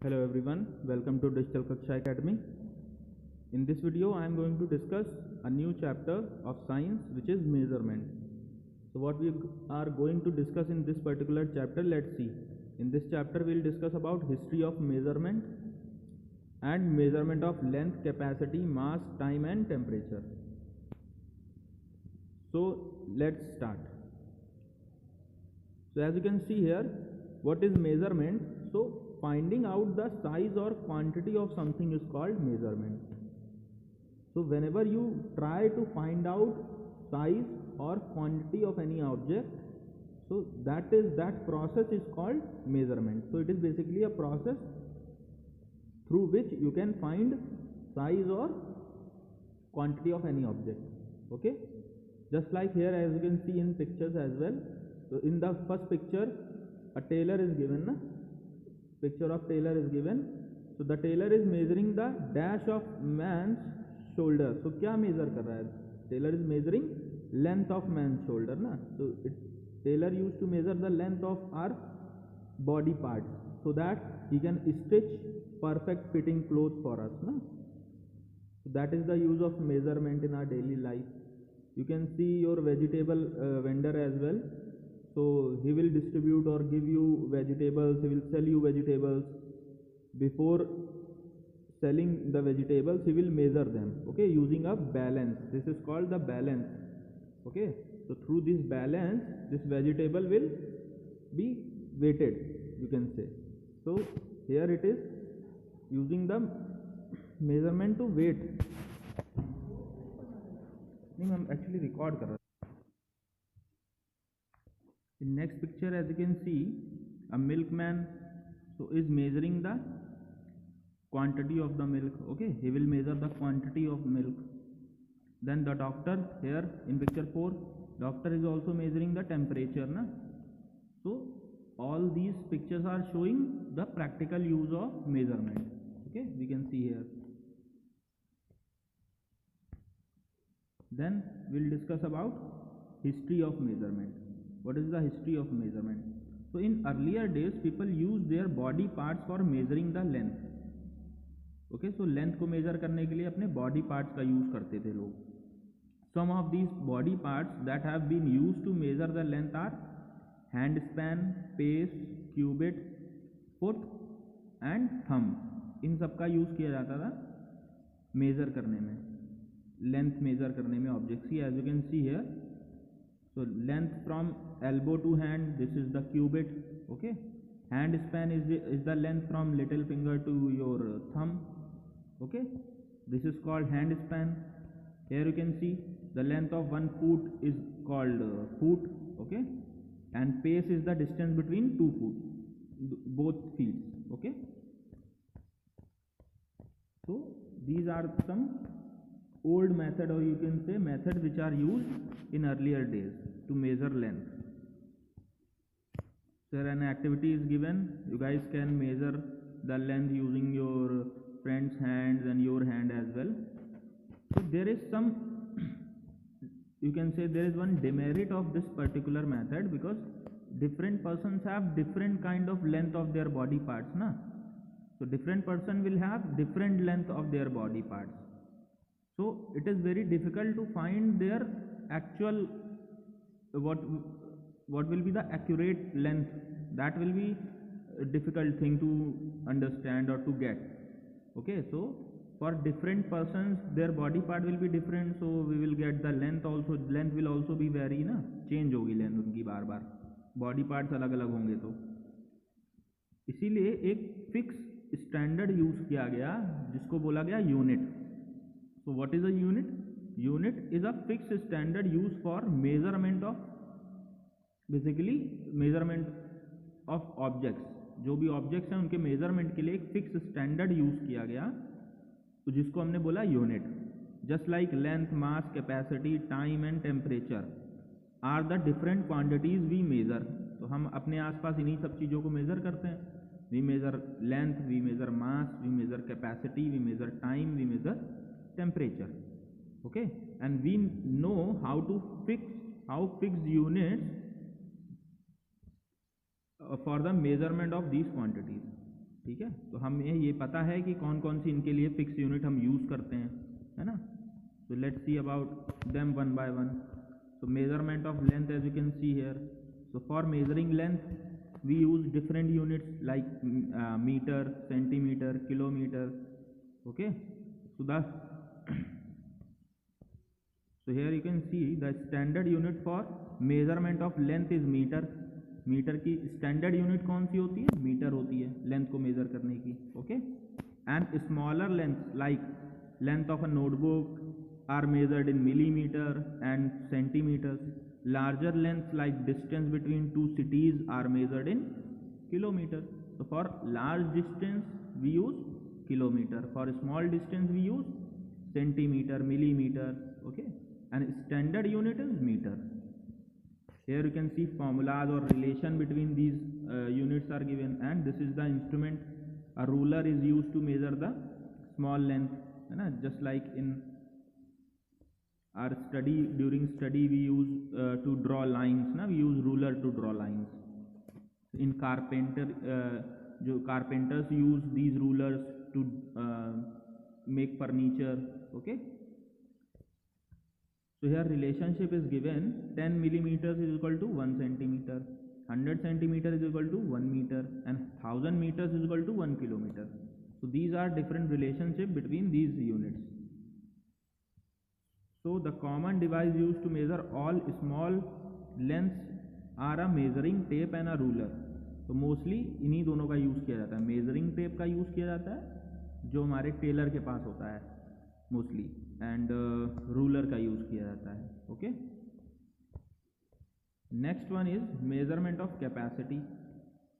Hello everyone, welcome to Digital Kaksha Academy. In this video, I am going to discuss a new chapter of science which is measurement. So what we are going to discuss in this particular chapter, let's see. In this chapter, we will discuss about history of measurement and measurement of length, capacity, mass, time and temperature. So let's start. So as you can see here, what is measurement? So finding out the size or quantity of something is called measurement. So whenever you try to find out size or quantity of any object, so that process is called measurement. So it is basically a process through which you can find size or quantity of any object. Okay, just like here, as you can see in pictures as well. So in the first picture, a tailor is given. Picture of tailor is given. So the tailor is measuring the dash of man's shoulder. So क्या measure कर रहा है? Tailor is measuring length of man's shoulder ना. So tailor used to measure the length of our body parts so that he can stitch perfect fitting clothes for us ना. So that is the use of measurement in our daily life. You can see your vegetable vendor as well. So he will distribute or give you vegetables, he will sell you vegetables. Before selling the vegetables, he will measure them, okay, using a balance. This is called the balance. Okay, so through this balance, this vegetable will be weighted, you can say. So here it is using the measurement to weight. I'm actually record कर रहा. In next picture, as you can see, a milkman is measuring the quantity of the milk. Okay, he will measure the quantity of milk. Then the doctor, here in picture 4, doctor is also measuring the temperature na. So all these pictures are showing the practical use of measurement. Okay, we can see here. Then we'll discuss about history of measurement. What is the history of measurement? So in earlier days, people used their body parts for measuring the length. Okay, so length को measure करने के लिए अपने body parts का use करते थे लोग. Some of these body parts that have been used to measure the length are hand span, pace, cubit, foot and thumb. इन सब का use किया जाता था measure करने में, length measure करने में objects की. As you can see here, so length from elbow to hand, this is the cubit. Okay, hand span is the length from little finger to your thumb. Okay, this is called hand span. Here you can see the length of one foot is called foot. Okay, and pace is the distance between two foot, both fields. Okay, so these are some old method, or you can say methods which are used in earlier days to measure length. So an activity is given. You guys can measure the length using your friend's hands and your hand as well. So there is some, you can say there is one demerit of this particular method, because different persons have different kind of length of their body parts na. So different person will have different length of their body parts. So it is very difficult to find their actual what will be the accurate length. That will be a difficult thing to understand or to get. Okay, so for different persons their body part will be different, so we will get the length also. Length will also be vary ना, change होगी length उनकी बार बार, body parts अलग अलग होंगे. तो इसीलिए एक fix standard use किया गया जिसको बोला गया unit. So what is a unit? Unit is a fixed standard used for measurement of, basically measurement of objects. जो भी objects हैं उनके measurement के लिए एक fixed standard use किया गया, तो जिसको हमने बोला unit. Just like length, mass, capacity, time and temperature are the different quantities we measure. तो हम अपने आसपास इन्हीं सब चीज़ों को measure करते हैं. We measure length, we measure mass, we measure capacity, we measure time, we measure temperature. Okay, and we know how to fix units for the measurement of these quantities. ठीक है, तो हमें ये पता है कि कौन कौन सी इनके लिए फिक्स यूनिट हम यूज़ करते हैं, है ना. So let's see about them one by one. So measurement of length, as you can see here. So for measuring length, we use different units like meter, centimeter, kilometer. Okay. So so here you can see the standard unit for measurement of length is meter. Metre की standard unit कौन सी होती है? Metre होती है length को major करने की. Okay. And smaller length like length of a notebook are measured in millimeter and centimeters. Larger lengths like distance between two cities are measured in kilometer. So for large distance we use kilometer, for small distance we use centimeter, millimeter. Okay, and standard unit is meter. Here you can see formulas or relation between these units are given, and this is the instrument. A ruler is used to measure the small length, just like in our study, during study we use to draw lines, we use ruler to draw lines. In carpenters use these rulers to make furniture. Okay, so here relationship is given: 10 millimeters is equal to 1 centimeter, 100 centimeter is equal to 1 meter, and 1000 meters is equal to 1 kilometer. So these are different relationship between these units. So the common device used to measure all small lengths are a measuring tape and a ruler. तो mostly इन्हीं दोनों का use किया जाता है. Measuring tape का use किया जाता है जो हमारे टेलर के पास होता है मोस्टली, एंड रूलर का यूज़ किया जाता है. Okay. Next one is measurement of capacity.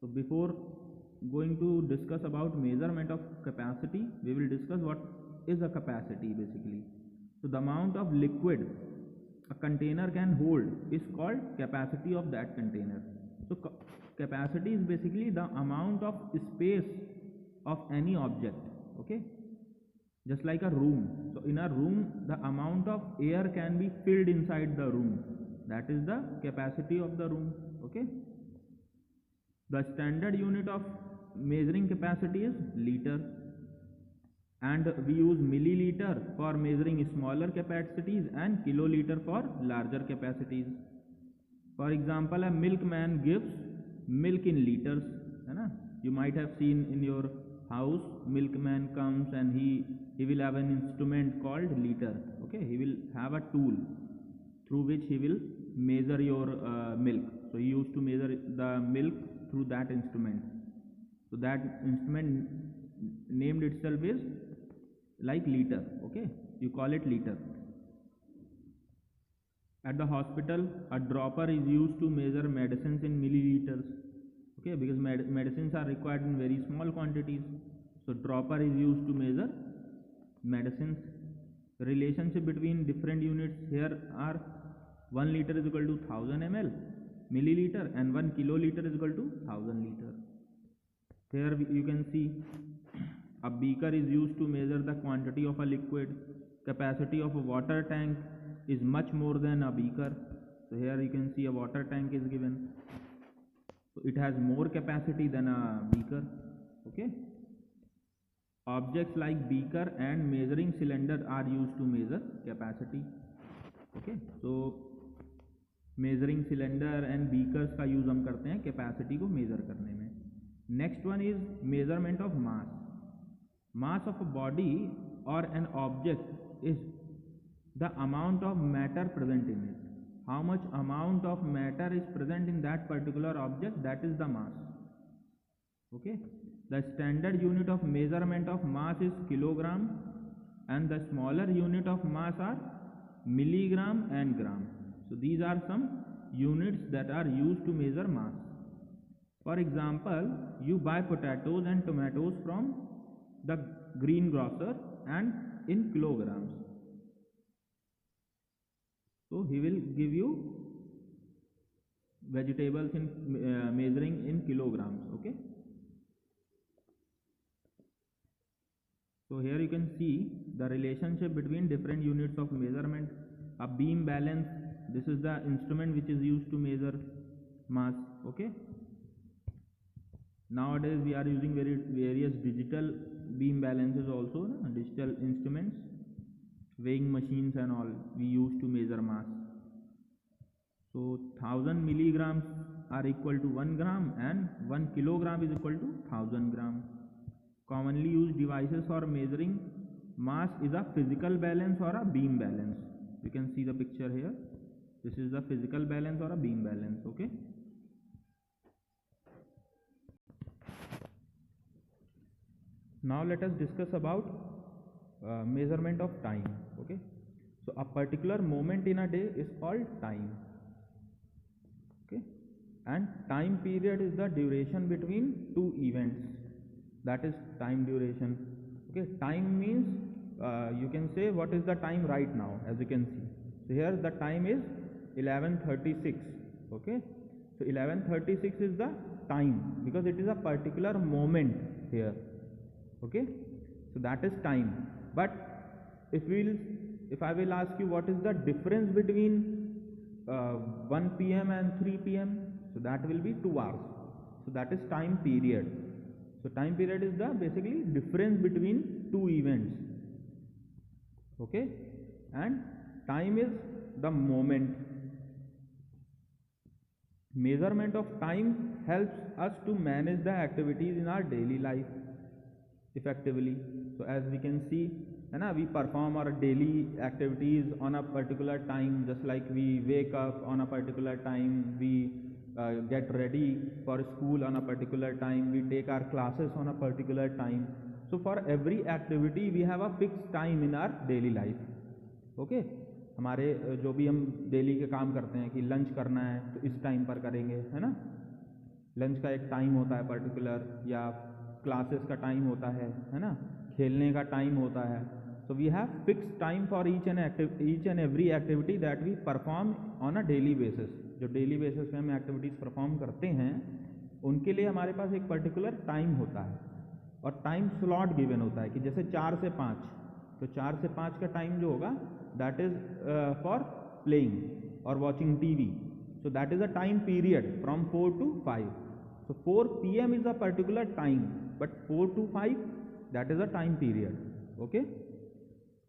So before going to discuss about measurement of capacity, we will discuss what is a capacity basically. So the amount of liquid a container can hold is called capacity of that container. So capacity is basically the amount of space of any object. Okay, just like a room. So in a room, the amount of air can be filled inside the room. That is the capacity of the room. Okay. The standard unit of measuring capacity is liter, and we use milliliter for measuring smaller capacities and kiloliter for larger capacities. For example, a milkman gives milk in liters, you might have seen in your house milkman comes and he will have an instrument called liter. Okay, he will have a tool through which he will measure your milk. So he used to measure the milk through that instrument. So that instrument named itself is like liter. Okay, you call it liter. At the hospital, a dropper is used to measure medicines in milliliters. Okay, because medicines are required in very small quantities, so dropper is used to measure medicines. Relationship between different units here are 1 liter is equal to 1000 ml milliliter, and 1 kiloliter is equal to 1000 liter. Here you can see a beaker is used to measure the quantity of a liquid. Capacity of a water tank is much more than a beaker. So here you can see a water tank is given. So it has more capacity than a beaker. Okay. Objects like beaker and measuring cylinder are used to measure capacity. Okay. So measuring cylinder and beakers का use हम करते हैं capacity को major करने में. Next one is measurement of mass. Mass of a body or an object is the amount of matter present in it. How much amount of matter is present in that particular object, that is the mass. Okay. The standard unit of measurement of mass is kilogram, and the smaller unit of mass are milligram and gram. So these are some units that are used to measure mass. For example, you buy potatoes and tomatoes from the greengrocer and in kilograms. So he will give you vegetables in measuring in kilograms. Okay. So here you can see the relationship between different units of measurement. A beam balance, this is the instrument which is used to measure mass. Okay. Nowadays we are using various digital beam balances also, digital instruments, weighing machines and all we use to measure mass. So 1000 milligrams are equal to 1 gram and 1 kilogram is equal to 1000 gram. Commonly used devices for measuring mass is a physical balance or a beam balance. You can see the picture here. This is the physical balance or a beam balance. Okay. Now let us discuss about measurement of time. Okay. So a particular moment in a day is called time. Okay. And time period is the duration between two events. That is time duration. Okay. Time means you can say what is the time right now, as you can see. So here the time is 11:36. Okay. So 11:36 is the time because it is a particular moment here. Okay. So that is time. But if I will ask you what is the difference between 1 p.m. and 3 p.m., so that will be 2 hours. So that is time period. So time period is the basically difference between two events. Okay. And time is the moment. Measurement of time helps us to manage the activities in our daily life effectively. So as we can see, we perform our daily activities on a particular time, just like we wake up on a particular time, we get ready for school on a particular time, we take our classes on a particular time. So for every activity we have a fixed time in our daily life. Okay. हमारे जो भी हम daily के काम करते हैं कि lunch करना है तो इस टाइम पर करेंगे, है ना. लंच का एक टाइम होता है पर्टिकुलर, या क्लासेस का टाइम होता है ना, खेलने का टाइम होता है. So we have fixed time for each and every activity that we perform on a daily basis. जो डेली बेसिस पे हम एक्टिविटीज़ परफॉर्म करते हैं उनके लिए हमारे पास एक पर्टिकुलर टाइम होता है और टाइम स्लॉट गिवन होता है कि जैसे 4 से 5, तो 4 से 5 का टाइम जो होगा दैट इज फॉर प्लेइंग और watching TV. So that is a time period from 4 to 5. So 4 p.m. is a particular time, but 4 to 5 that is a time period. Okay,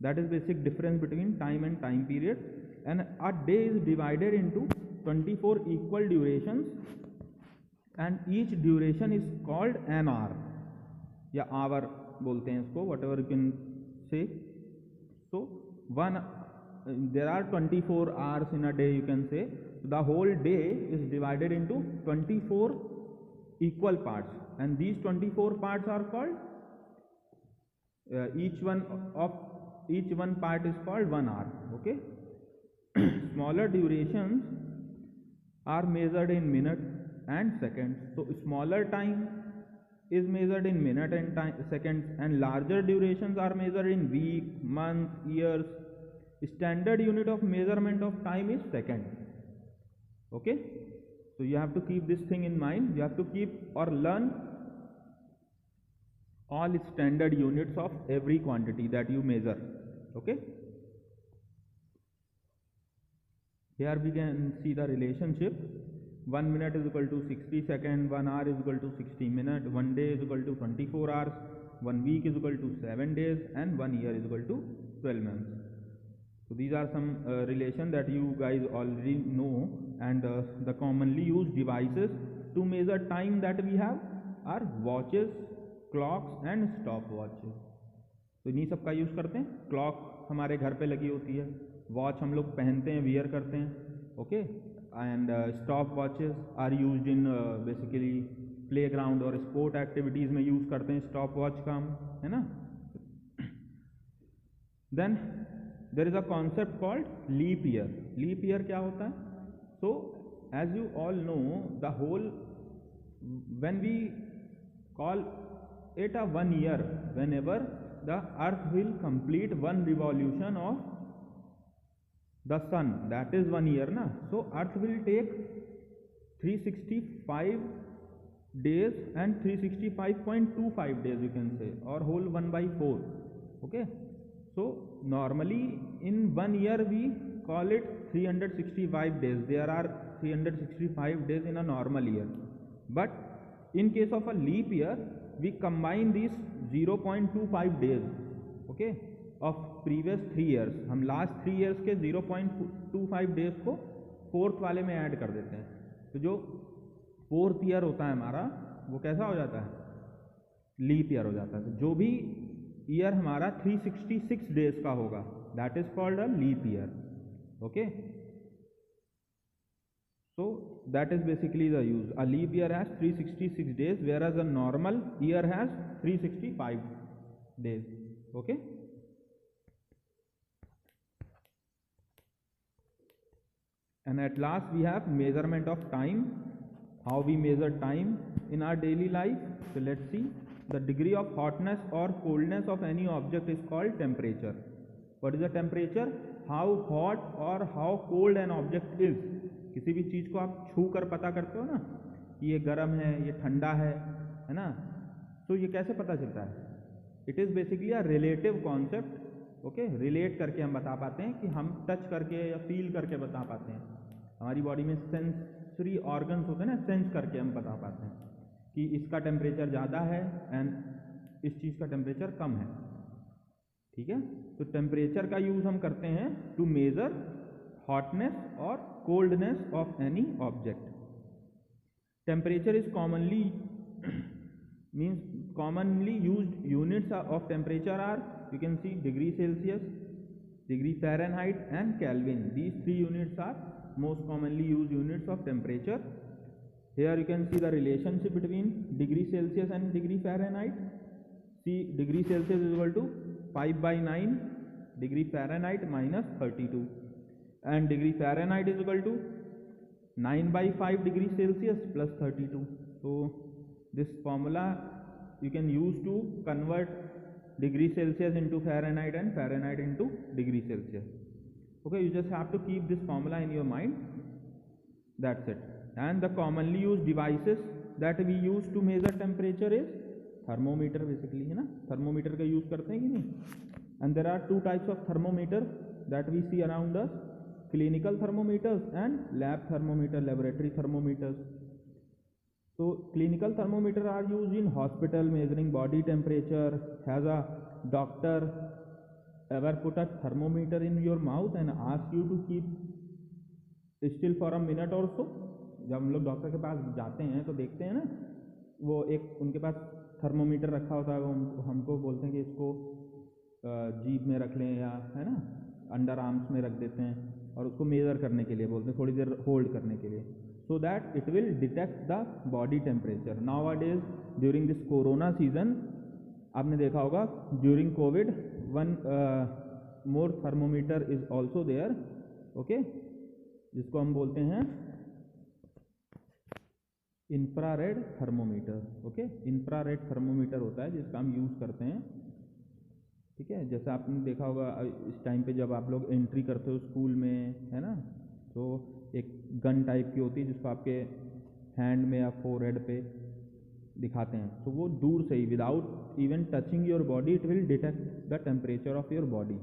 that is basic difference between time and time period. And a day is divided into 24 equal durations, and each duration is called an hour या hour बोलते हैं इसको, whatever you can say. So there are 24 hours in a day, you can say. The whole day is divided into 24 equal parts, and these 24 parts are called each one part is called 1 hour. Okay. Smaller durations are measured in minutes and seconds. So smaller time is measured in minute and seconds, and larger durations are measured in week, month, years. Standard unit of measurement of time is second. Okay. So you have to keep this thing in mind. You have to keep or learn all standard units of every quantity that you measure. Okay. Here we can see the relationship. 1 minute is equal to 60 seconds, 1 hour is equal to 60 minutes, 1 day is equal to 24 hours, 1 week is equal to 7 days, and 1 year is equal to 12 months. So these are some relation that you guys already know, and the commonly used devices to measure time that we have are watches, clocks and stopwatches. तो इन्हीं सब का use करते हैं. Clock हमारे घर पे लगी होती है, वॉच हम लोग पहनते हैं, वियर करते हैं. Okay. And stopwatches are used in basically playground और स्पोर्ट एक्टिविटीज़ में यूज़ करते हैं स्टॉप वॉच का हम, है ना. Then there is a concept called leap year. Leap year क्या होता है? So as you all know, the whole, when we call it a 1 year, whenever the earth will complete one revolution of the sun, that is 1 year na. So earth will take 365 days and 365.25 days, you can say, or whole 1/4. Okay. So normally in 1 year we call it 365 days. There are 365 days in a normal year, but in case of a leap year we combine these 0.25 days, okay, of previous 3 years. हम last 3 years के 0.25 days को fourth वाले में add कर देते हैं, तो जो फोर्थ ईयर होता है हमारा वो कैसा हो जाता है, लीप ईयर हो जाता है. तो जो भी ईयर हमारा 366 डेज का होगा that is called a leap year. Okay, so that is basically the use. A leap year has 366 days whereas a normal year has 365 days. Okay, and at last we have measurement of time, how we measure time in our daily life. So let's see. The degree of hotness or coldness of any object is called temperature. What is the temperature? How hot or how cold an object is. किसी भी चीज़ को आप छू कर पता करते हो ना, ये गर्म है, ये ठंडा है ना, तो ये कैसे पता चलता है? It is basically a relative concept. Okay, relate करके हम बता पाते हैं कि हम टच करके या फील करके बता पाते हैं. हमारी बॉडी में सेंसरी ऑर्गन्स होते हैं ना, सेंस करके हम बता पाते हैं कि इसका टेम्परेचर ज़्यादा है एंड इस चीज़ का टेम्परेचर कम है. ठीक है, तो टेम्परेचर का यूज़ हम करते हैं to measure hotness or coldness of any object. Temperature is commonly means commonly used units of temperature are, you can see, degree Celsius, degree Fahrenheit and Kelvin. These three units are most commonly used units of temperature. Here you can see the relationship between degree Celsius and degree Fahrenheit. See, degree Celsius is equal to 5/9 degree Fahrenheit minus 32. And degree Fahrenheit is equal to 9/5 degree Celsius plus 32. So this formula you can use to convert degree Celsius into Fahrenheit and Fahrenheit into degree Celsius. Okay, you just have to keep this formula in your mind. That's it. And the commonly used devices that we use to measure temperature is thermometer basically, है ना. Thermometer का use करते हैं कि नहीं? And there are two types of thermometer that we see around us. Clinical thermometers and lab thermometer, laboratory thermometers. So clinical thermometer are used in hospital measuring body temperature. Has a doctor ever put a thermometer in your mouth and ask you to keep still for a minute or so? जब हम लोग doctor के पास जाते हैं तो देखते हैं ना, वो एक उनके पास थर्मोमीटर रखा होता है, वो हमको बोलते हैं कि इसको जीभ में रख लें या है ना अंडर आर्म्स में रख देते हैं और उसको मेज़र करने के लिए बोलते हैं, थोड़ी देर होल्ड करने के लिए, so that it will detect the body temperature. Nowadays during this corona season आपने देखा होगा, during covid one more thermometer is also there. Okay, जिसको हम बोलते हैं infrared thermometer. Okay, infrared thermometer होता है जिसका हम यूज़ करते हैं. ठीक है, जैसे आपने देखा होगा इस टाइम पे जब आप लोग एंट्री करते हो स्कूल में, है ना, तो एक गन टाइप की होती है जिसको आपके हैंड में या फोरहेड पे दिखाते हैं, तो वो दूर से ही without even touching your body it will detect the temperature of your body.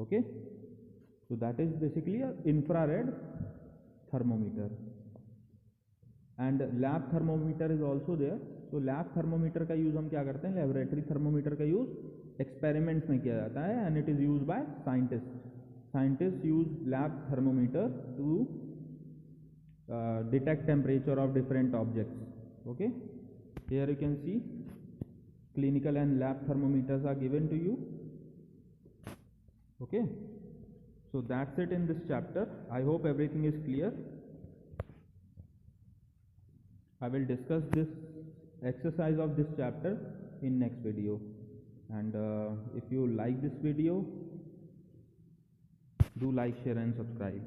Okay, so that is basically a infrared thermometer. And lab thermometer is also there. तो लैब थर्मोमीटर का यूज़ हम क्या करते हैं, लेबोरेटरी थर्मोमीटर का use experiments में किया जाता है and it is use by scientist. Scientist use lab thermometer to detect temperature of different objects. Okay, here you can see clinical and lab thermometers are given to you. Okay, so that's it in this chapter. I hope everything is clear. I will discuss this exercise of this chapter in next video, and if you like this video, do like, share and subscribe.